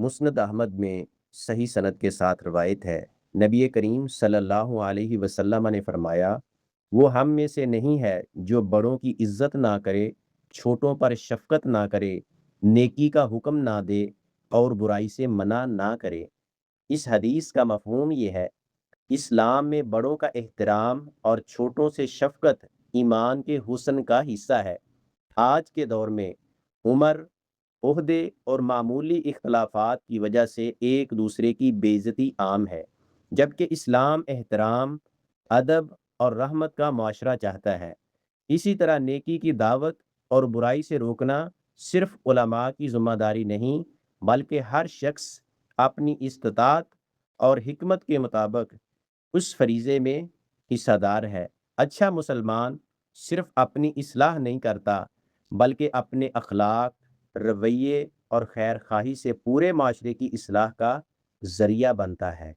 مسند احمد میں صحیح سند کے ساتھ روایت ہے، نبی کریم صلی اللہ علیہ وسلم نے فرمایا، وہ ہم میں سے نہیں ہے جو بڑوں کی عزت نہ کرے، چھوٹوں پر شفقت نہ کرے، نیکی کا حکم نہ دے اور برائی سے منع نہ کرے۔ اس حدیث کا مفہوم یہ ہے، اسلام میں بڑوں کا احترام اور چھوٹوں سے شفقت ایمان کے حسن کا حصہ ہے۔ آج کے دور میں عمر، عہدے اور معمولی اختلافات کی وجہ سے ایک دوسرے کی بے عزتی عام ہے، جبکہ اسلام احترام، ادب اور رحمت کا معاشرہ چاہتا ہے۔ اسی طرح نیکی کی دعوت اور برائی سے روکنا صرف علماء کی ذمہ داری نہیں، بلکہ ہر شخص اپنی استطاعت اور حکمت کے مطابق اس فریضے میں حصہ دار ہے۔ اچھا مسلمان صرف اپنی اصلاح نہیں کرتا، بلکہ اپنے اخلاق، رویے اور خیر خواہی سے پورے معاشرے کی اصلاح کا ذریعہ بنتا ہے۔